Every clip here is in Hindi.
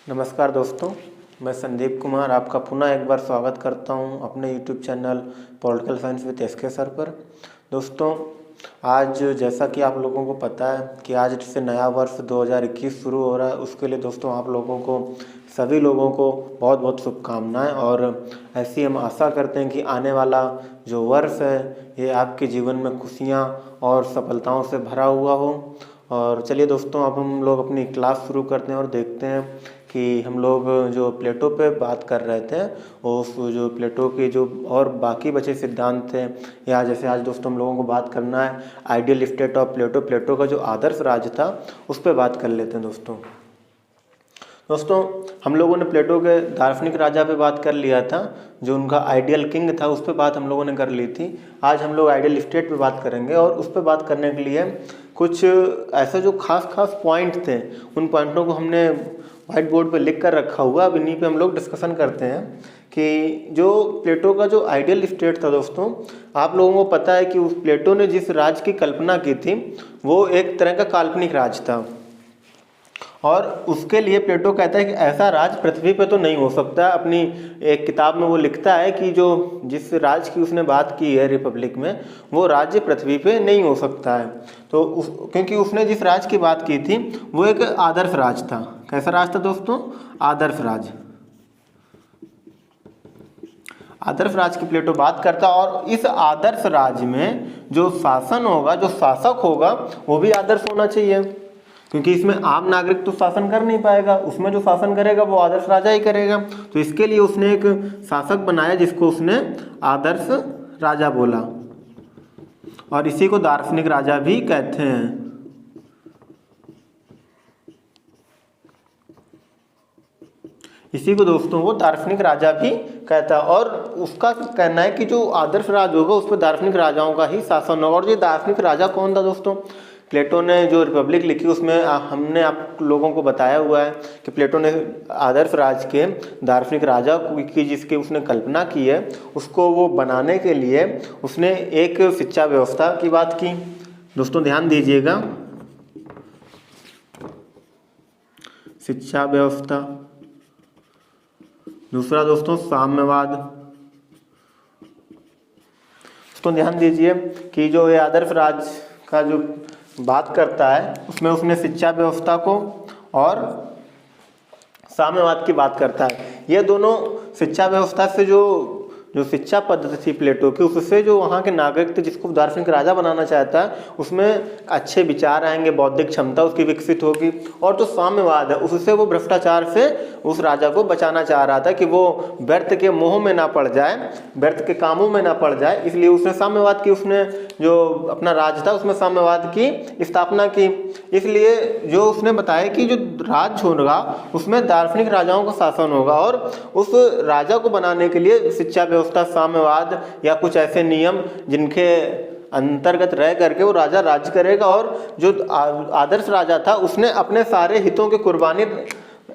नमस्कार दोस्तों, मैं संदीप कुमार आपका पुनः एक बार स्वागत करता हूं अपने YouTube channel political science with S के सर पर। दोस्तों, आज जैसा कि आप लोगों को पता है कि आज से नया वर्ष 2021 शुरू हो रहा है। उसके लिए दोस्तों आप लोगों को सभी लोगों को बहुत बहुत शुभकामनाएं और ऐसी हम आशा करते हैं कि आने वाला जो वर्ष है ये आपके जीवन में खुशियाँ और सफलताओं से भरा हुआ हो। और चलिए दोस्तों, अब हम लोग अपनी क्लास शुरू करते हैं और देखते हैं कि हम लोग जो प्लेटो पे बात कर रहे थे उस जो प्लेटो के जो और बाकी बचे सिद्धांत थे, या जैसे आज दोस्तों हम लोगों को बात करना है आइडियल स्टेट ऑफ प्लेटो का जो आदर्श राज्य था उस पर बात कर लेते हैं। दोस्तों हम लोगों ने प्लेटो के दार्शनिक राजा पे बात कर लिया था, जो उनका आइडियल किंग था उस पर बात हम लोगों ने कर ली थी। आज हम लोग आइडियल स्टेट पे बात करेंगे और उस पर बात करने के लिए कुछ ऐसे जो खास पॉइंट थे उन पॉइंटों को हमने व्हाइट बोर्ड पे लिख कर रखा हुआ। अब इन्हीं पे हम लोग डिस्कशन करते हैं कि जो प्लेटो का जो आइडियल स्टेट था दोस्तों, आप लोगों को पता है कि उस प्लेटो ने जिस राज की कल्पना की थी वो एक तरह का काल्पनिक राज था। और उसके लिए प्लेटो कहता है कि ऐसा राज पृथ्वी पे तो नहीं हो सकता। अपनी एक किताब में वो लिखता है कि जो जिस राज की उसने बात की है रिपब्लिक में, वो राज्य पृथ्वी पे नहीं हो सकता है। तो क्योंकि उसने जिस राज की बात की थी वो एक आदर्श राज था। कैसा राज था दोस्तों? आदर्श राज। आदर्श राज की प्लेटो बात करता है और इस आदर्श राज में जो शासन होगा, जो शासक होगा, वो भी आदर्श होना चाहिए, क्योंकि इसमें आम नागरिक तो शासन कर नहीं पाएगा। उसमें जो शासन करेगा वो आदर्श राजा ही करेगा। तो इसके लिए उसने एक शासक बनाया जिसको उसने आदर्श राजा बोला, और इसी को दार्शनिक राजा भी कहते हैं। इसी को दोस्तों वो दार्शनिक राजा भी कहता है। और उसका कहना है कि जो आदर्श राज होगा उस पर दार्शनिक राजाओं का ही शासन होगा। और ये दार्शनिक राजा कौन था दोस्तों? प्लेटो ने जो रिपब्लिक लिखी उसमें हमने आप लोगों को बताया हुआ है कि प्लेटो ने आदर्श राज के दार्शनिक राजा की जिसकी उसने कल्पना की है, उसको वो बनाने के लिए उसने एक शिक्षा व्यवस्था की बात की। दोस्तों ध्यान दीजिएगा, शिक्षा व्यवस्था। दूसरा दोस्तों साम्यवाद। दोस्तों ध्यान दीजिए कि जो ये आदर्श राज का जो बात करता है उसमें उसने शिक्षा व्यवस्था को और साम्यवाद की बात करता है। ये दोनों शिक्षा व्यवस्था से जो शिक्षा पद्धति थी प्लेटो की, उससे जो वहाँ के नागरिक थे जिसको दार्शनिक राजा बनाना चाहता है उसमें अच्छे विचार आएंगे, बौद्धिक क्षमता उसकी विकसित होगी। और जो साम्यवाद है उससे वो भ्रष्टाचार से उस राजा को बचाना चाह रहा था कि वो व्यर्थ के मोह में ना पड़ जाए, व्यर्थ के कामों में ना पड़ जाए। इसलिए उसने साम्यवाद की, उसने जो अपना राज था उसमें साम्यवाद की स्थापना की। इसलिए जो उसने बताया कि जो राज होगा उसमें दार्शनिक राजाओं का शासन होगा, और उस राजा को बनाने के लिए शिक्षा व्यवस्था, साम्यवाद या कुछ ऐसे नियम जिनके अंतर्गत रह करके वो राजा राज्य करेगा। और जो आदर्श राजा था उसने अपने सारे हितों की कुर्बानी,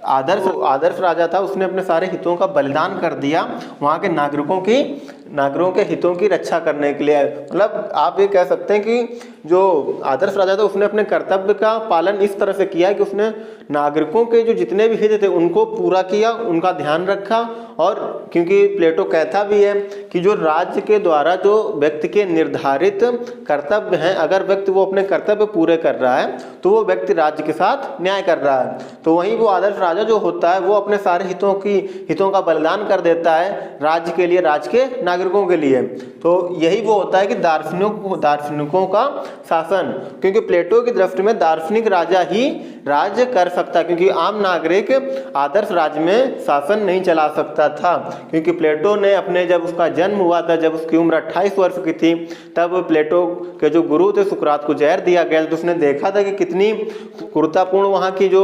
आदर्श राजा था उसने अपने सारे हितों का बलिदान कर दिया वहाँ के नागरिकों के हितों की रक्षा करने के लिए। मतलब आप ये कह सकते हैं कि जो आदर्श राजा था उसने अपने कर्तव्य का पालन इस तरह से किया कि उसने नागरिकों के जो जितने भी हित थे उनको पूरा किया, उनका ध्यान रखा। और क्योंकि प्लेटो कहता भी है कि जो राज्य के द्वारा जो व्यक्ति के निर्धारित कर्तव्य हैं, अगर व्यक्ति वो अपने कर्तव्य पूरे कर रहा है तो वो व्यक्ति राज्य के साथ न्याय कर रहा है। तो वहीं वो आदर्श राजा जो होता है वो अपने सारे हितों का बलिदान कर देता है राज्य के लिए, राज्य के नागरिकों के लिए। तो यही वो होता है कि दार्शनिकों का शासन। क्योंकि प्लेटो की दृष्टि में दार्शनिक राजा ही राज्य कर सकता है, क्योंकि आम नागरिक आदर्श राज्य में शासन नहीं चला सकता था। क्योंकि प्लेटो ने अपने, जब उसका जन्म हुआ था, जब उसकी उम्र 28 वर्ष की थी, तब प्लेटो के जो गुरु थे सुकरात को जहर दिया गया। तो उसने देखा था कि कितनी क्रूरतापूर्ण वहाँ की जो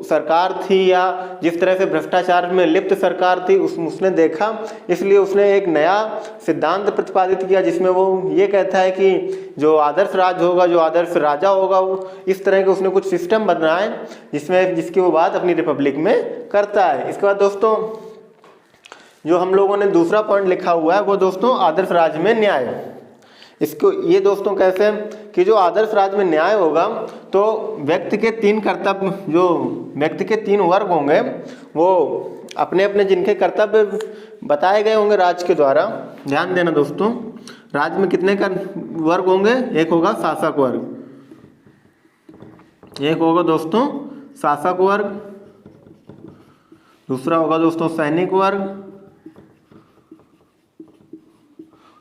सरकार थी या जिस तरह से भ्रष्टाचार में लिप्त सरकार थी उसने देखा। इसलिए उसने एक नया सिद्धांत प्रतिपादित किया जिसमें वो ये कहता है कि जो आदर्श राज होगा, जो आदर्श राजा होगा, वो इस तरह के उसने कुछ सिस्टम बनाए जिसकी वो बात अपनी रिपब्लिक में करता है। इसके बाद दोस्तों जो हम लोगों ने दूसरा पॉइंट लिखा हुआ है वो दोस्तों आदर्श राज में न्याय। इसको ये दोस्तों कैसे कि जो आदर्श राज्य में न्याय होगा तो व्यक्ति के तीन कर्तव्य, जो व्यक्ति के तीन वर्ग होंगे वो अपने अपने जिनके कर्तव्य बताए गए होंगे राज्य के द्वारा। ध्यान देना दोस्तों, राज्य में कितने वर्ग होंगे? एक होगा शासक वर्ग, एक होगा दोस्तों शासक वर्ग, दूसरा होगा दोस्तों सैनिक वर्ग,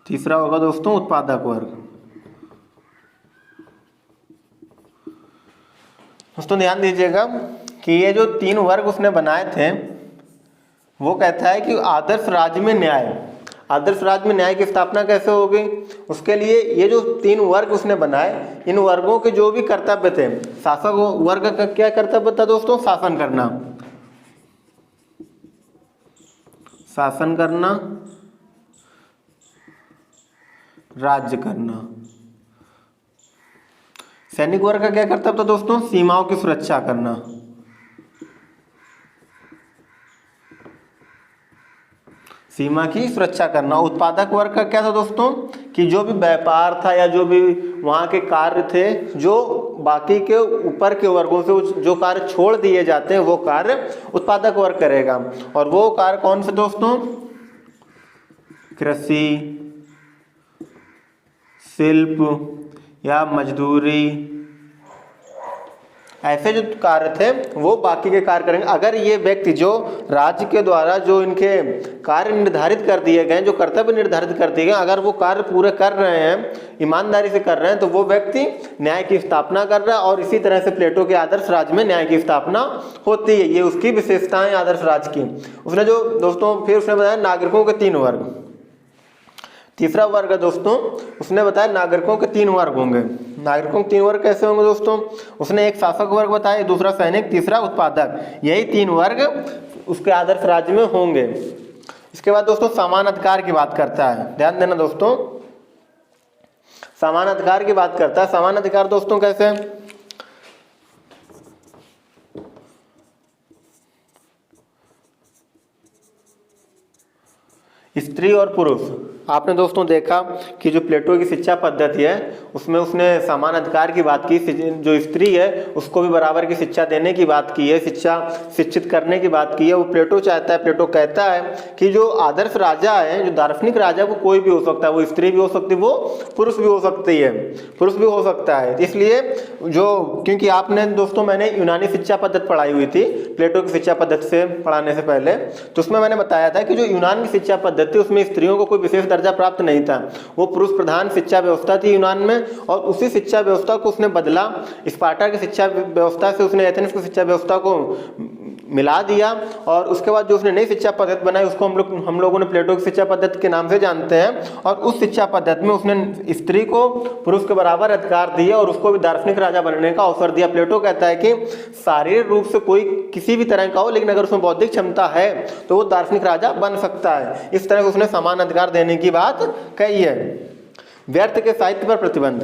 तीसरा होगा दोस्तों उत्पादक वर्ग। दोस्तों ध्यान दीजिएगा कि ये जो तीन वर्ग उसने बनाए थे वो कहता है कि आदर्श राज्य में न्याय, आदर्श राज्य में न्याय की स्थापना कैसे होगी? उसके लिए ये जो तीन वर्ग उसने बनाए, इन वर्गों के जो भी कर्तव्य थे, शासक वर्ग का क्या कर्तव्य था दोस्तों? शासन करना, शासन करना, राज्य करना। सैनिक वर्ग का क्या कर्तव्य था दोस्तों? सीमाओं की सुरक्षा करना। सीमा की सुरक्षा करना। उत्पादक वर्ग का क्या था दोस्तों? कि जो भी व्यापार था या जो भी वहाँ के कार्य थे, जो बाकी के ऊपर के वर्गों से जो कार्य छोड़ दिए जाते हैं वो कार्य उत्पादक वर्ग करेगा। और वो कार्य कौन से दोस्तों? कृषि, शिल्प या मजदूरी, ऐसे जो कार्य थे वो बाकी के कार्य करेंगे। अगर ये व्यक्ति जो राज्य के द्वारा जो इनके कार्य निर्धारित कर दिए गए, जो कर्तव्य निर्धारित कर दिए गए, अगर वो कार्य पूरे कर रहे हैं, ईमानदारी से कर रहे हैं, तो वो व्यक्ति न्याय की स्थापना कर रहा है। और इसी तरह से प्लेटो के आदर्श राज्य में न्याय की स्थापना होती है। ये उसकी विशेषताएं आदर्श राज्य की। उसने जो दोस्तों फिर उसने बताया नागरिकों के तीन वर्ग। तीसरा वर्ग है दोस्तों, उसने बताया नागरिकों के तीन वर्ग होंगे। नागरिकों के तीन वर्ग कैसे होंगे दोस्तों? उसने एक शासक वर्ग बताया, दूसरा सैनिक, तीसरा उत्पादक। यही तीन वर्ग उसके आदर्श राज्य में होंगे। इसके बाद दोस्तों समान अधिकार की बात करता है। ध्यान देना दोस्तों, समान अधिकार की बात करता है। समान अधिकार दोस्तों कैसे? स्त्री और पुरुष। आपने दोस्तों देखा कि जो प्लेटो की शिक्षा पद्धति है उसमें उसने समान अधिकार की बात की। जो स्त्री है उसको भी बराबर की शिक्षा देने की बात की है, शिक्षा शिक्षित करने की बात की है। वो प्लेटो चाहता है, प्लेटो कहता है कि जो आदर्श राजा है, जो दार्शनिक राजा, वो कोई भी हो सकता है। वो स्त्री भी हो सकती है, वो पुरुष भी हो सकती है, पुरुष भी हो सकता है। इसलिए जो, क्योंकि आपने दोस्तों, मैंने यूनानी शिक्षा पद्धति पढ़ाई हुई थी प्लेटो की शिक्षा पद्धति से पढ़ाने से पहले, तो उसमें मैंने बताया था कि जो यूनान की शिक्षा पद्धति, उसमें स्त्रियों को कोई विशेष दर्जा प्राप्त नहीं था। वो पुरुष प्रधान शिक्षा व्यवस्था थी यूनान में। और उसी शिक्षा व्यवस्था को उसने बदला, स्पार्टा की शिक्षा व्यवस्था से उसने एथेंस की शिक्षा व्यवस्था को मिला दिया। और उसके बाद जो उसने नई शिक्षा पद्धति बनाई उसको हम लोगों ने प्लेटो की शिक्षा पद्धति के नाम से जानते हैं। और उस शिक्षा पद्धति में उसने स्त्री को पुरुष के बराबर अधिकार दिए और उसको भी दार्शनिक राजा बनने का अवसर दिया। प्लेटो कहता है कि शारीरिक रूप से कोई किसी भी तरह का हो, लेकिन अगर उसमें बौद्धिक क्षमता है तो वो दार्शनिक राजा बन सकता है। इस तरह से उसने समान अधिकार देने की बात कही है। व्यर्थ के साहित्य पर प्रतिबंध।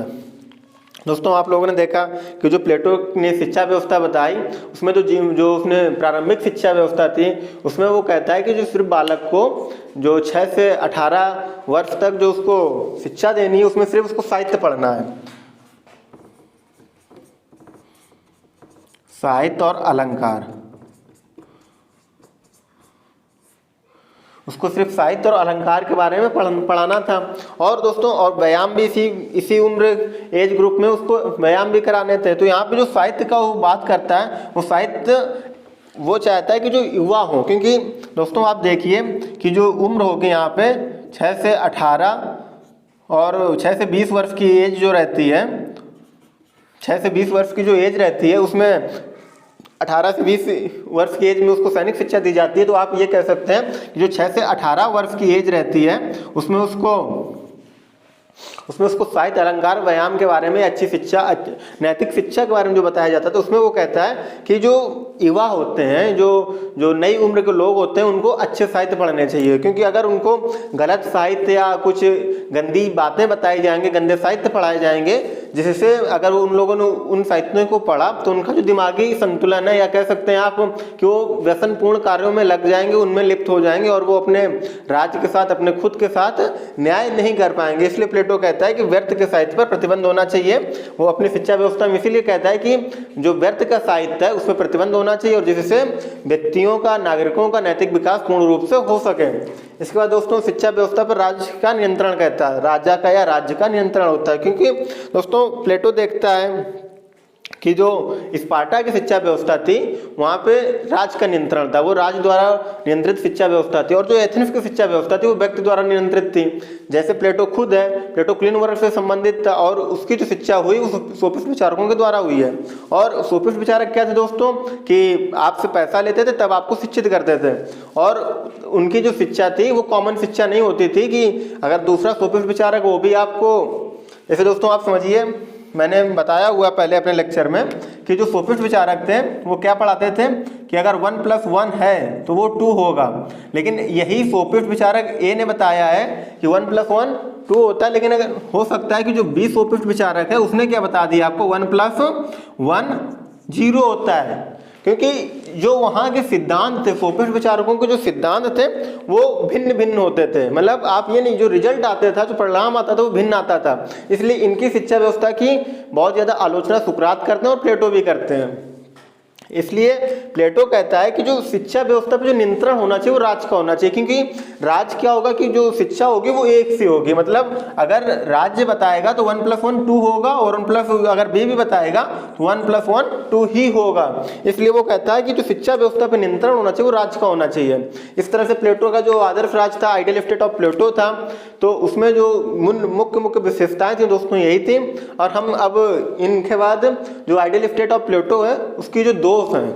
दोस्तों आप लोगों ने देखा कि जो प्लेटो ने शिक्षा व्यवस्था बताई उसमें जो उसने प्रारंभिक शिक्षा व्यवस्था थी उसमें वो कहता है कि जो सिर्फ बालक को जो 6 से 18 वर्ष तक जो उसको शिक्षा देनी है उसमें सिर्फ उसको साहित्य पढ़ना है, साहित्य और अलंकार। उसको सिर्फ साहित्य और अलंकार के बारे में पढ़ाना था। और दोस्तों और व्यायाम भी इसी उम्र एज ग्रुप में उसको व्यायाम भी कराने थे। तो यहाँ पे जो साहित्य का वो बात करता है, वो साहित्य वो चाहता है कि जो युवा हो, क्योंकि दोस्तों आप देखिए कि जो उम्र होगी यहाँ पे 6 से 18 और 6 से 20 वर्ष की एज जो रहती है, 6 से 20 वर्ष की जो एज रहती है उसमें 18 से 20 वर्ष की एज में उसको सैनिक शिक्षा दी जाती है। तो आप ये कह सकते हैं कि जो 6 से 18 वर्ष की एज रहती है उसमें उसको साहित्य, अलंकार, व्यायाम के बारे में, अच्छी शिक्षा, नैतिक शिक्षा के बारे में जो बताया जाता है। तो उसमें वो कहता है कि जो युवा होते हैं, जो नई उम्र के लोग होते हैं, उनको अच्छे साहित्य पढ़ने चाहिए। क्योंकि अगर उनको गलत साहित्य या कुछ गंदी बातें बताई जाएंगे, गंदे साहित्य पढ़ाए जाएंगे, जिससे अगर उन लोगों ने उन साहित्यों को पढ़ा तो उनका जो दिमागी संतुलन है, या कह सकते हैं आप कि वो व्यसनपूर्ण कार्यों में लग जाएंगे, उनमें लिप्त हो जाएंगे और वो अपने राज्य के साथ, अपने खुद के साथ न्याय नहीं कर पाएंगे। इसलिए प्लेटो कहता है कि व्यर्थ के साहित्य पर प्रतिबंध होना चाहिए। वो अपनी शिक्षा व्यवस्था में इसीलिए कहता है कि जो व्यर्थ का साहित्य है उसमें प्रतिबंध होना चाहिए और जिससे व्यक्तियों का, नागरिकों का नैतिक विकास पूर्ण रूप से हो सके। इसके बाद दोस्तों शिक्षा व्यवस्था पर राज्य का नियंत्रण कहता है, राजा का या राज्य का नियंत्रण होता है, क्योंकि दोस्तों प्लेटो देखता है कि जो स्पार्टा की शिक्षा व्यवस्था थी वहाँ पे राज का नियंत्रण था, वो राज द्वारा नियंत्रित शिक्षा व्यवस्था थी, और जो एथेंस की शिक्षा व्यवस्था थी वो व्यक्ति द्वारा नियंत्रित थी। जैसे प्लेटो खुद है, प्लेटो क्लीन वर्ग से संबंधित था और उसकी जो शिक्षा हुई वो सोफिस्ट विचारकों के द्वारा हुई है। और सोफिस्ट विचारक क्या थे दोस्तों कि आपसे पैसा लेते थे तब आपको शिक्षित करते थे, और उनकी जो शिक्षा थी वो कॉमन शिक्षा नहीं होती थी कि अगर दूसरा सोफिस्ट विचारक वो भी आपको, जैसे दोस्तों आप समझिए, मैंने बताया हुआ पहले अपने लेक्चर में कि जो सोफिस्ट विचारक थे वो क्या पढ़ाते थे कि अगर 1 + 1 है तो वो 2 होगा, लेकिन यही सोफिस्ट विचारक ए ने बताया है कि 1 + 1 2 होता है। लेकिन अगर हो सकता है कि जो बी सोफिस्ट विचारक है उसने क्या बता दिया आपको 1 + 1 0 होता है, क्योंकि जो वहाँ के सिद्धांत थे, सोफिस्ट विचारकों के जो सिद्धांत थे वो भिन्न भिन्न होते थे। मतलब आप ये नहीं, जो रिजल्ट आते था, जो परिणाम आता था वो भिन्न आता था। इसलिए इनकी शिक्षा व्यवस्था की बहुत ज़्यादा आलोचना सुकरात करते हैं और प्लेटो भी करते हैं। इसलिए प्लेटो कहता है कि जो शिक्षा व्यवस्था पे जो नियंत्रण होना चाहिए वो राज का होना चाहिए, क्योंकि राज क्या होगा कि जो शिक्षा होगी वो एक सी होगी। मतलब अगर राज्य बताएगा तो 1 + 1 2 होगा, और अगर बी भी बताएगा तो 1 + 1 2 ही होगा। इसलिए वो कहता है कि जो शिक्षा व्यवस्था पे नियंत्रण होना चाहिए वो राज का होना चाहिए। इस तरह से प्लेटो का जो आदर्श राज था, आइडियल स्टेट ऑफ प्लेटो था, तो उसमें जो मुख्य विशेषताएं थी दोस्तों यही थी। और हम अब इनके बाद जो आइडियल स्टेट ऑफ प्लेटो है उसकी जो दोष हैं,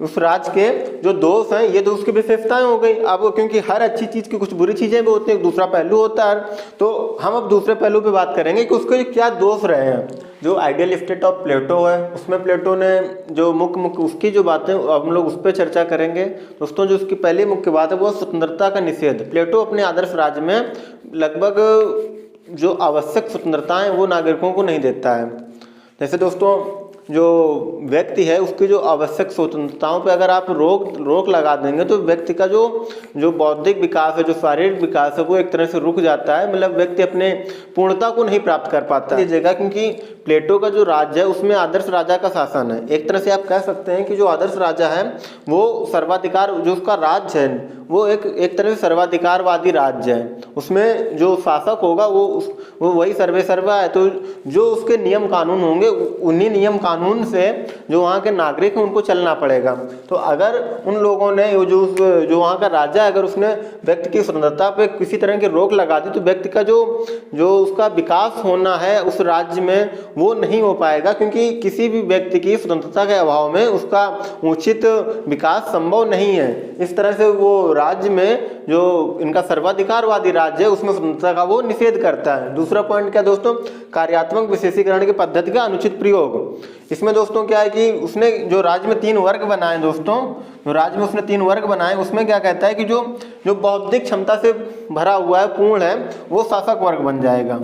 उस राज के जो दोष हैं, ये तो उसकी विशेषताएं हो गई। अब क्योंकि हर अच्छी चीज़ की कुछ बुरी चीज़ें भी होती हैं, दूसरा पहलू होता है, तो हम अब दूसरे पहलू पे बात करेंगे कि उसके क्या दोष रहे हैं। जो आइडियल स्टेट ऑफ प्लेटो है उसमें प्लेटो ने जो मुख्य उसकी जो बातें हम लोग उस पर चर्चा करेंगे दोस्तों। जो उसकी पहली मुख्य बात है वो स्वतंत्रता का निषेध। प्लेटो अपने आदर्श राज में लगभग जो आवश्यक स्वतंत्रताएं वो नागरिकों को नहीं देता है। जैसे दोस्तों जो व्यक्ति है उसकी जो आवश्यक स्वतंत्रताओं पे अगर आप रोक लगा देंगे तो व्यक्ति का जो बौद्धिक विकास है, जो शारीरिक विकास है, वो एक तरह से रुक जाता है। मतलब व्यक्ति अपने पूर्णता को नहीं प्राप्त कर पाता है। जगह क्योंकि प्लेटो का जो राज्य है उसमें आदर्श राजा का शासन है। एक तरह से आप कह सकते हैं कि जो आदर्श राजा है वो सर्वाधिकार, जो उसका राज्य है वो एक तरह से सर्वाधिकारवादी राज्य है। उसमें जो शासक होगा वो वही सर्वे सर्वा है। तो जो उसके नियम कानून होंगे उन्हीं नियम कानून से जो वहाँ के नागरिक हैं उनको चलना पड़ेगा। तो अगर उन लोगों ने जो वहाँ का राजा है अगर उसने व्यक्ति की स्वतंत्रता पे किसी तरह की रोक लगा दी तो व्यक्ति का जो उसका विकास होना है उस राज्य में वो नहीं हो पाएगा, क्योंकि किसी भी व्यक्ति की स्वतंत्रता के अभाव में उसका उचित विकास संभव नहीं है। इस तरह से वो राज्य में जो इनका सर्वाधिकारवादी राज्य है उसमें स्वतंत्रता का वो निषेध करता है। दूसरा पॉइंट क्या दोस्तों, कार्यात्मक विशेषीकरण की पद्धति का अनुचित प्रयोग। इसमें दोस्तों क्या है कि उसने जो राज्य में 3 वर्ग बनाए दोस्तों, जो राज्य में उसने 3 वर्ग बनाए उसमें क्या कहता है कि जो बौद्धिक क्षमता से भरा हुआ है, पूर्ण है, वो शासक वर्ग बन जाएगा,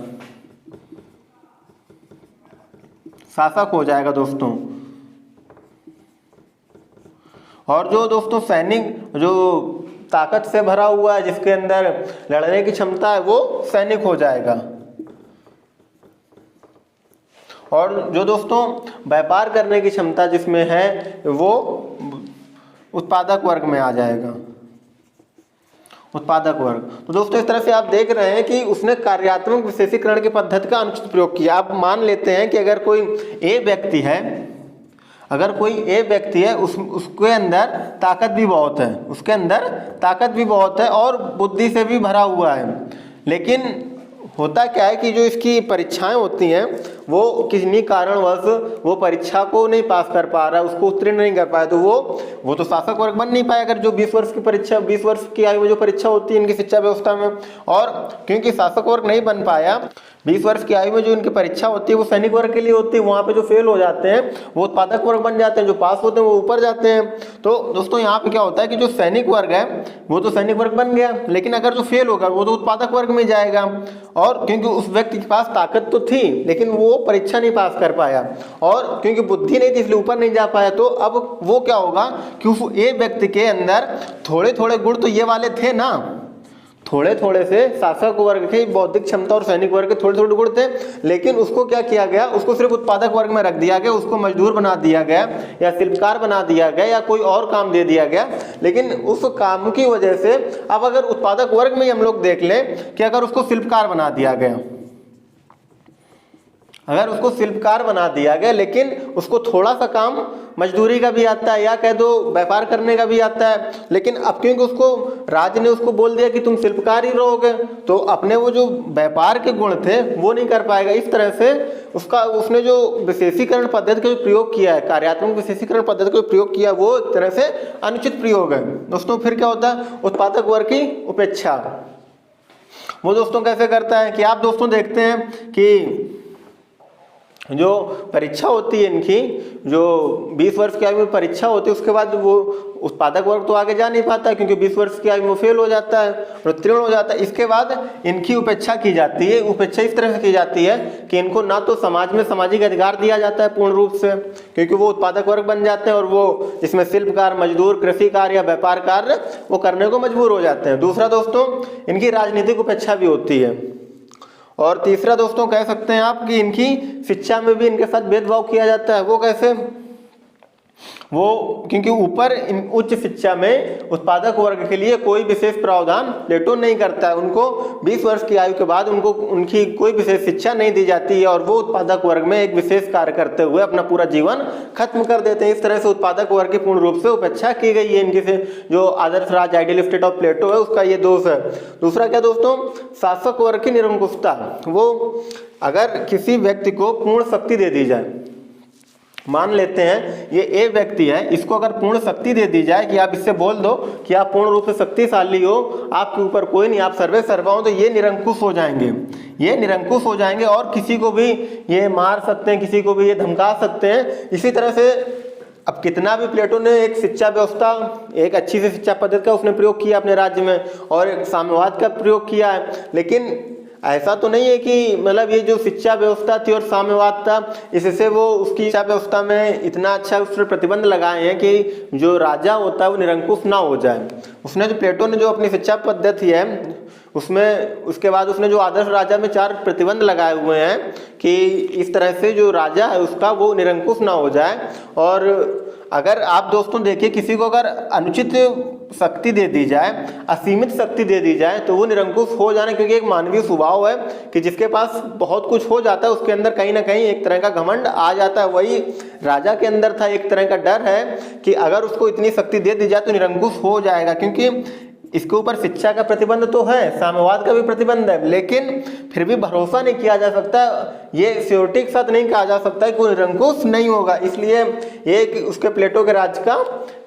शासक हो जाएगा दोस्तों। और जो दोस्तों सैनिक, जो ताकत से भरा हुआ है, जिसके अंदर लड़ने की क्षमता है, वो सैनिक हो जाएगा। और जो दोस्तों व्यापार करने की क्षमता जिसमें है वो उत्पादक वर्ग में आ जाएगा, उत्पादक वर्ग। तो दोस्तों इस तरह से आप देख रहे हैं कि उसने कार्यात्मक विशेषीकरण की पद्धति का अनुचित प्रयोग किया। आप मान लेते हैं कि अगर कोई ए व्यक्ति है, अगर कोई ए व्यक्ति है उसके अंदर ताकत भी बहुत है, उसके अंदर ताकत भी बहुत है और बुद्धि से भी भरा हुआ है, लेकिन होता क्या है कि जो इसकी परीक्षाएं होती हैं वो किसी कारणवश वो परीक्षा को नहीं पास कर पा रहा है, उसको उत्तीर्ण नहीं कर पाया, तो वो तो शासक वर्ग बन नहीं पाया। अगर जो 20 वर्ष की परीक्षा, 20 वर्ष की आयु में जो परीक्षा होती है इनकी शिक्षा व्यवस्था में, और क्योंकि शासक वर्ग नहीं बन पाया, 20 वर्ष की आयु में जो इनकी परीक्षा होती है वो सैनिक वर्ग के लिए होती है। वहाँ पे जो फेल हो जाते हैं वो उत्पादक वर्ग बन जाते हैं, जो पास होते हैं वो ऊपर जाते हैं। तो दोस्तों यहाँ पे क्या होता है कि जो सैनिक वर्ग है वो तो सैनिक वर्ग बन गया, लेकिन अगर जो फेल होगा वो तो उत्पादक वर्ग में जाएगा। और क्योंकि उस व्यक्ति के पास ताकत तो थी लेकिन वो परीक्षा नहीं पास कर पाया, और क्योंकि बुद्धि नहीं थी इसलिए ऊपर नहीं जा पाया, तो अब वो क्या होगा कि उस एक व्यक्ति के अंदर थोड़े थोड़े गुण तो ये वाले थे ना, थोड़े थोड़े से शासक वर्ग की बौद्धिक क्षमता और सैनिक वर्ग के थोड़े थोड़े गुण थे, लेकिन उसको क्या किया गया, उसको सिर्फ उत्पादक वर्ग में रख दिया गया, उसको मजदूर बना दिया गया या शिल्पकार बना दिया गया या कोई और काम दे दिया गया। लेकिन उस काम की वजह से अब अगर उत्पादक वर्ग में हम लोग देख लें कि अगर उसको शिल्पकार बना दिया गया, अगर उसको शिल्पकार बना दिया गया लेकिन उसको थोड़ा सा काम मजदूरी का भी आता है या कह दो व्यापार करने का भी आता है, लेकिन अब क्योंकि उसको राज्य ने उसको बोल दिया कि तुम शिल्पकार ही रहोगे, तो अपने वो जो व्यापार के गुण थे वो नहीं कर पाएगा। इस तरह से उसने जो विशेषीकरण पद्धति का जो प्रयोग किया है, कार्यात्मक विशेषीकरण पद्धति का प्रयोग किया, वो एक तरह से अनुचित प्रयोग है। दोस्तों फिर क्या होता है, उत्पादक वर्ग की उपेक्षा। वो दोस्तों कैसे करता है कि आप दोस्तों देखते हैं कि जो परीक्षा होती है इनकी, जो 20 वर्ष की आयु में परीक्षा होती है, उसके बाद वो उत्पादक वर्ग तो आगे जा नहीं पाता क्योंकि 20 वर्ष की आयु में फेल हो जाता है, उत्तीर्ण हो जाता है। इसके बाद इनकी उपेक्षा की जाती है। उपेक्षा इस तरह से की जाती है कि इनको ना तो समाज में सामाजिक अधिकार दिया जाता है पूर्ण रूप से, क्योंकि वो उत्पादक वर्ग बन जाते हैं और वो इसमें शिल्पकार, मजदूर, कृषि कार्य या व्यापार कार्य वो करने को मजबूर हो जाते हैं। दूसरा दोस्तों, इनकी राजनीतिक उपेक्षा भी होती है। और तीसरा दोस्तों कह सकते हैं आप कि इनकी शिक्षा में भी इनके साथ भेदभाव किया जाता है। वो कैसे, वो क्योंकि ऊपर उच्च शिक्षा में उत्पादक वर्ग के लिए कोई विशेष प्रावधान प्लेटो नहीं करता है। उनको 20 वर्ष की आयु के बाद उनको उनकी कोई विशेष शिक्षा नहीं दी जाती है और वो उत्पादक वर्ग में एक विशेष कार्य करते हुए अपना पूरा जीवन खत्म कर देते हैं। इस तरह से उत्पादक वर्ग की पूर्ण रूप से उपेक्षा की गई है इनके से। जो आदर्श राज आइडियल स्टेट ऑफ प्लेटो है उसका ये दोष है। दूसरा क्या दोस्तों, शासक वर्ग की निरंकुशता। वो अगर किसी व्यक्ति को पूर्ण शक्ति दे दी जाए, मान लेते हैं ये ए व्यक्ति है, इसको अगर पूर्ण शक्ति दे दी जाए कि आप इससे बोल दो कि आप पूर्ण रूप से शक्तिशाली हो, आपके ऊपर कोई नहीं, आप सर्वे सर्वा हो, तो ये निरंकुश हो जाएंगे। ये निरंकुश हो जाएंगे और किसी को भी ये मार सकते हैं, किसी को भी ये धमका सकते हैं। इसी तरह से अब कितना भी प्लेटो ने एक शिक्षा व्यवस्था, एक अच्छी सी शिक्षा पद्धति का उसने प्रयोग किया अपने राज्य में और एक साम्यवाद का प्रयोग किया है, लेकिन ऐसा तो नहीं है कि मतलब ये जो शिक्षा व्यवस्था थी और साम्यवाद था इससे वो उसकी शिक्षा व्यवस्था में इतना अच्छा उस पर प्रतिबंध लगाए हैं कि जो राजा होता है वो निरंकुश ना हो जाए। उसने जो प्लेटो ने जो अपनी शिक्षा पद्धति है उसमें, उसके बाद उसने जो आदर्श राजा में 4 प्रतिबंध लगाए हुए हैं कि इस तरह से जो राजा है उसका वो निरंकुश ना हो जाए। और अगर आप दोस्तों देखिए, किसी को अगर अनुचित शक्ति दे दी जाए, असीमित शक्ति दे दी जाए, तो वो निरंकुश हो जाना, क्योंकि एक मानवीय स्वभाव है कि जिसके पास बहुत कुछ हो जाता है उसके अंदर कहीं ना कहीं एक तरह का घमंड आ जाता है। वही राजा के अंदर था, एक तरह का डर है कि अगर उसको इतनी शक्ति दे दी जाए तो निरंकुश हो जाएगा। क्योंकि इसके ऊपर शिक्षा का प्रतिबंध तो है, साम्यवाद का भी प्रतिबंध है, लेकिन फिर भी भरोसा नहीं किया जा सकता, ये श्योरिटी के साथ नहीं कहा जा सकता कि वो निरंकुश नहीं होगा। इसलिए ये उसके प्लेटो के राज्य का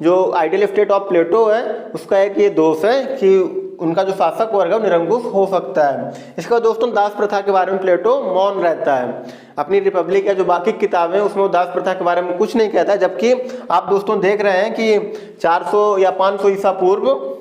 जो आइडियल स्टेट ऑफ प्लेटो है उसका एक ये दोष है कि उनका जो शासक वर्ग है निरंकुश हो सकता है। इसका दोस्तों दास प्रथा के बारे में प्लेटो मौन रहता है। अपनी रिपब्लिक या जो बाकी किताबें उसमें वो दास प्रथा के बारे में कुछ नहीं कहता है, जबकि आप दोस्तों देख रहे हैं कि 400 या 500 ईसा पूर्व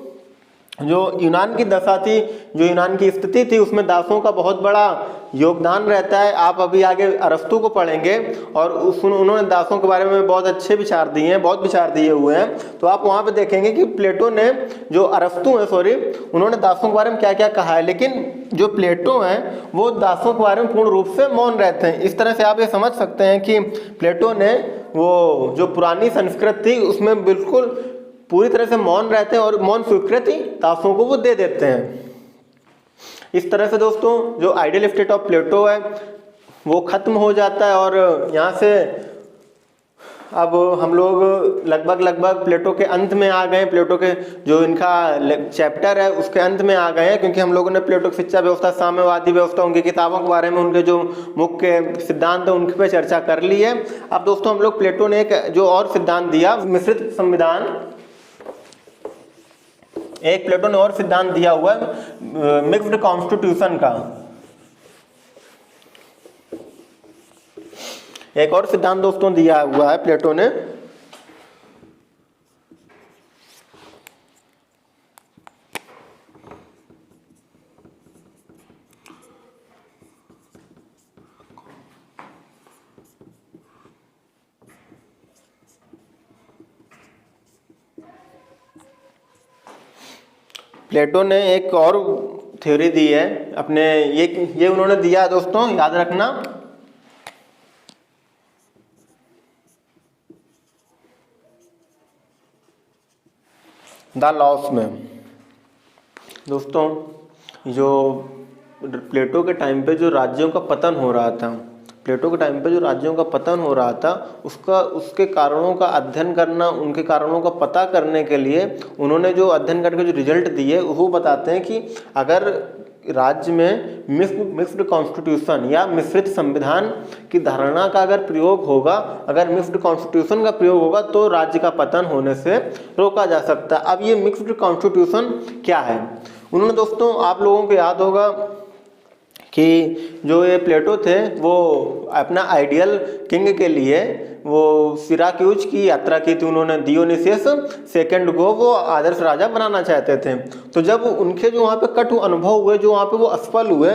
जो यूनान की दशा थी, जो यूनान की स्थिति थी, उसमें दासों का बहुत बड़ा योगदान रहता है। आप अभी आगे अरस्तु को पढ़ेंगे और उन्होंने दासों के बारे में बहुत अच्छे विचार दिए हैं, बहुत विचार दिए हुए हैं। तो आप वहाँ पे देखेंगे कि प्लेटो ने, जो अरस्तु है सॉरी, उन्होंने दासों के बारे में क्या क्या कहा है, लेकिन जो प्लेटो हैं वो दासों के बारे में पूर्ण रूप से मौन रहते हैं। इस तरह से आप ये समझ सकते हैं कि प्लेटो ने वो जो पुरानी संस्कृत थी उसमें बिल्कुल पूरी तरह से मौन रहते हैं और मौन स्वीकृति दासों को वो दे देते हैं। इस तरह से दोस्तों जो आइडियल स्टेट ऑफ प्लेटो है वो खत्म हो जाता है और यहाँ से अब हम लोग लगभग प्लेटो के अंत में आ गए। प्लेटो के जो इनका चैप्टर है उसके अंत में आ गए हैं, क्योंकि हम लोगों ने प्लेटो की शिक्षा व्यवस्था, साम्यवादी व्यवस्था, उनकी किताबों के बारे में, उनके जो मुख्य सिद्धांत है उनके पे चर्चा कर ली है। अब दोस्तों हम लोग प्लेटो ने एक जो और सिद्धांत दिया, मिश्रित संविधान, एक प्लेटो ने और सिद्धांत दिया हुआ है मिक्स्ड कॉन्स्टिट्यूशन का। एक और सिद्धांत दोस्तों दिया हुआ है प्लेटो ने, प्लेटो ने एक और थ्योरी दी है अपने, ये उन्होंने दिया है दोस्तों, याद रखना, द लॉस में। दोस्तों जो प्लेटो के टाइम पे जो राज्यों का पतन हो रहा था, प्लेटो के टाइम पे जो राज्यों का पतन हो रहा था उसके कारणों का अध्ययन करना, उनके कारणों का पता करने के लिए उन्होंने जो अध्ययन करके जो रिजल्ट दिए वो बताते हैं कि अगर राज्य में मिक्स्ड कॉन्स्टिट्यूशन या मिश्रित संविधान की धारणा का अगर प्रयोग होगा, अगर मिक्स्ड कॉन्स्टिट्यूशन का प्रयोग होगा तो राज्य का पतन होने से रोका जा सकता है। अब ये मिक्स्ड कॉन्स्टिट्यूशन क्या है? उन्होंने दोस्तों, आप लोगों को याद होगा कि जो ये प्लेटो थे वो अपना आइडियल किंग के लिए वो सिराक्यूज की यात्रा की थी उन्होंने, डियोनिसियस सेकंड को वो आदर्श राजा बनाना चाहते थे। तो जब उनके जो वहाँ पे कटु अनुभव हुए, जो वहाँ पे वो असफल हुए,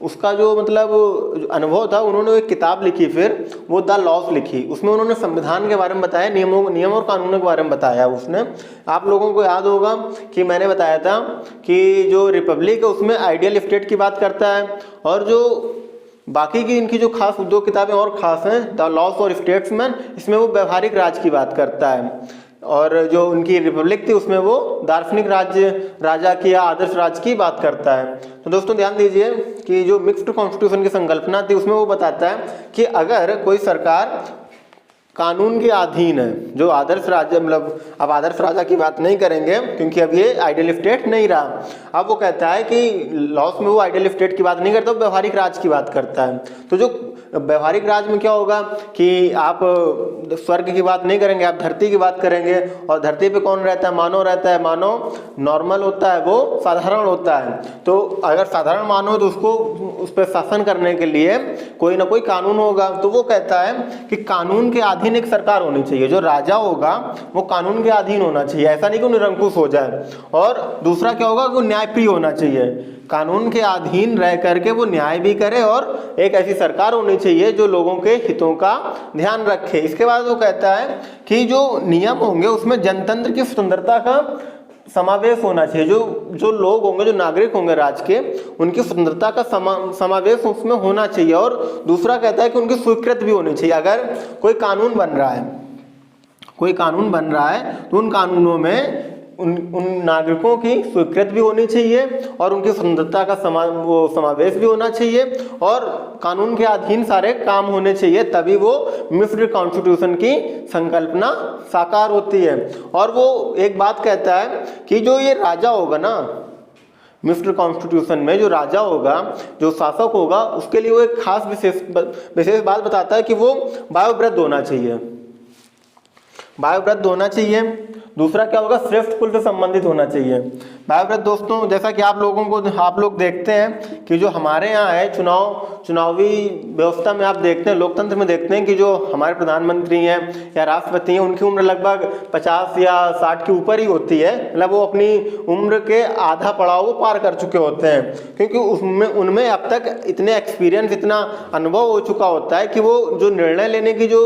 उसका जो मतलब अनुभव था, उन्होंने एक किताब लिखी, फिर वो द लॉस लिखी। उसमें उन्होंने संविधान के बारे में बताया, नियम और कानूनों के बारे में बताया। उसने, आप लोगों को याद होगा कि मैंने बताया था कि जो रिपब्लिक है उसमें आइडियल स्टेट की बात करता है, और जो बाकी की इनकी जो खास दो किताबें और खास हैं, द लॉस और स्टेट्समैन, इसमें वो व्यवहारिक राज की बात करता है, और जो उनकी रिपब्लिक थी उसमें वो दार्शनिक राजा की या आदर्श राज की बात करता है। तो दोस्तों ध्यान दीजिए कि जो मिक्स्ड कॉन्स्टिट्यूशन की संकल्पना थी उसमें वो बताता है कि अगर कोई सरकार कानून के अधीन है, जो आदर्श राजा, मतलब अब आदर्श राजा की बात नहीं करेंगे क्योंकि अब ये आइडियल स्टेट नहीं रहा। अब वो कहता है कि लॉस में वो आइडियल स्टेट की बात नहीं करता, वो व्यवहारिक राज की बात करता है। तो जो व्यवहारिक राज में क्या होगा कि आप स्वर्ग की बात नहीं करेंगे, आप धरती की बात करेंगे, और धरती पे कौन रहता है? मानव रहता है। मानव नॉर्मल होता है, वो साधारण होता है। तो अगर साधारण मानव है तो उसको उस पर शासन करने के लिए कोई ना कोई कानून होगा। तो वो कहता है कि कानून के अधीन एक सरकार होनी चाहिए, जो राजा होगा वो कानून के अधीन होना चाहिए, ऐसा नहीं कि वो निरंकुश हो जाए। और दूसरा क्या होगा कि वो न्यायप्रिय होना चाहिए, कानून के अधीन रह करके वो न्याय भी करे, और एक ऐसी सरकार होनी चाहिए जो लोगों के हितों का ध्यान रखे। इसके बाद वो कहता है कि जो नियम होंगे उसमें जनतंत्र की स्वतंत्रता का समावेश होना चाहिए, जो लोग होंगे, जो नागरिक होंगे राज्य के, उनकी स्वतंत्रता का समावेश उसमें होना चाहिए। और दूसरा कहता है कि उनकी स्वीकृति भी होनी चाहिए। अगर कोई कानून बन रहा है तो उन कानूनों में उन नागरिकों की स्वीकृति भी होनी चाहिए, और उनकी स्वतंत्रता का समावेश भी होना चाहिए, और कानून के अधीन सारे काम होने चाहिए, तभी वो मिक्स्ड कॉन्स्टिट्यूशन की संकल्पना साकार होती है। और वो एक बात कहता है कि जो ये राजा होगा ना, मिक्स्ड कॉन्स्टिट्यूशन में जो राजा होगा, जो शासक होगा, उसके लिए वो एक खास विशेष बात बताता है कि वो वायुवृद्ध होना चाहिए। दूसरा क्या होगा? श्रेष्ठ कुल से संबंधित होना चाहिए। वायुवृद्ध दोस्तों, जैसा कि आप लोग देखते हैं कि जो हमारे यहाँ है चुनावी व्यवस्था में, आप देखते हैं, लोकतंत्र में देखते हैं कि जो हमारे प्रधानमंत्री हैं या राष्ट्रपति हैं, उनकी उम्र लगभग 50 या 60 के ऊपर ही होती है। मतलब वो अपनी उम्र के आधा पड़ाव वो पार कर चुके होते हैं, क्योंकि उनमें अब तक इतने एक्सपीरियंस, इतना अनुभव हो चुका होता है कि वो जो निर्णय लेने की जो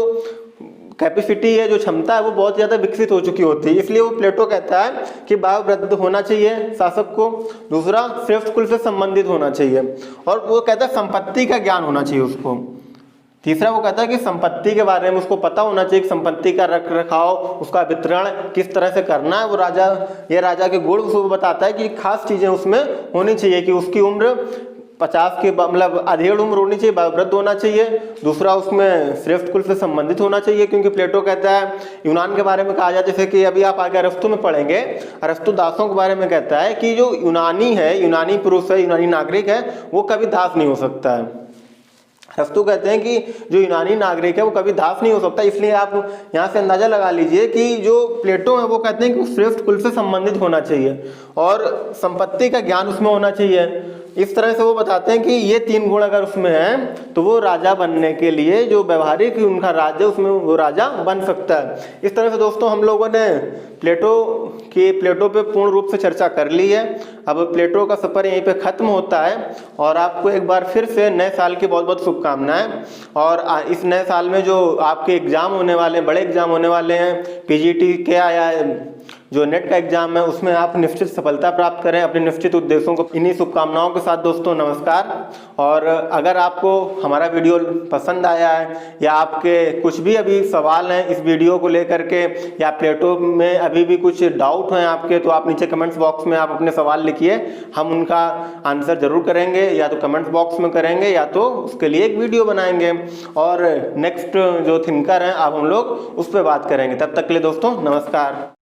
कैपेसिटी है, जो क्षमता है, वो बहुत ज़्यादा विकसित हो चुकी होती है। इसलिए वो प्लेटो कहता है कि वायुवृद्ध होना चाहिए शासक को। दूसरा, श्रेष्ठ कुल से संबंधित होना चाहिए, और वो कहता है संपत्ति का ज्ञान होना चाहिए उसको। तीसरा, वो कहता है कि संपत्ति के बारे में उसको पता होना चाहिए कि संपत्ति का रख रखाव, उसका वितरण किस तरह से करना है। वो राजा के गुण उसको बताता है कि खास चीज़ें उसमें होनी चाहिए, कि उसकी उम्र 50 के मतलब अधेड़ उम्र होनी चाहिए, वयोवृद्ध होना चाहिए। दूसरा उसमें श्रेष्ठ कुल से संबंधित होना चाहिए, क्योंकि प्लेटो कहता है यूनान के बारे में कहा जाए, जैसे कि अभी आप आगे अरस्तु में पढ़ेंगे, अरस्तु दासों के बारे में कहता है कि जो यूनानी है, यूनानी पुरुष है, यूनानी नागरिक है, वो कभी दास नहीं हो सकता है। अरस्तु कहते हैं कि जो यूनानी नागरिक है वो कभी दास नहीं हो सकता। इसलिए आप यहाँ से अंदाजा लगा लीजिए कि जो प्लेटो है वो कहते हैं कि श्रेष्ठ कुल से संबंधित होना चाहिए और संपत्ति का ज्ञान उसमें होना चाहिए। इस तरह से वो बताते हैं कि ये 3 गुण अगर उसमें हैं तो वो राजा बनने के लिए जो व्यवहारिक उनका राज्य उसमें वो राजा बन सकता है। इस तरह से दोस्तों हम लोगों ने प्लेटो पे पूर्ण रूप से चर्चा कर ली है। अब प्लेटो का सफ़र यहीं पे ख़त्म होता है और आपको एक बार फिर से नए साल की बहुत बहुत शुभकामनाएं। और इस नए साल में जो आपके एग्ज़ाम होने वाले हैं, बड़े एग्ज़ाम होने वाले हैं, पीजीटी के या जो नेट का एग्जाम है, उसमें आप निश्चित सफलता प्राप्त करें अपने निश्चित उद्देश्यों को। इन्हीं शुभकामनाओं के साथ दोस्तों नमस्कार। और अगर आपको हमारा वीडियो पसंद आया है या आपके कुछ भी अभी सवाल हैं इस वीडियो को लेकर के, या प्लेटो में अभी भी कुछ डाउट हैं आपके, तो आप नीचे कमेंट्स बॉक्स में आप अपने सवाल लिखिए, हम उनका आंसर जरूर करेंगे, या तो कमेंट्स बॉक्स में करेंगे या तो उसके लिए एक वीडियो बनाएंगे और नेक्स्ट जो थिंकर हैं अब हम लोग उस पर बात करेंगे। तब तक के लिए दोस्तों नमस्कार।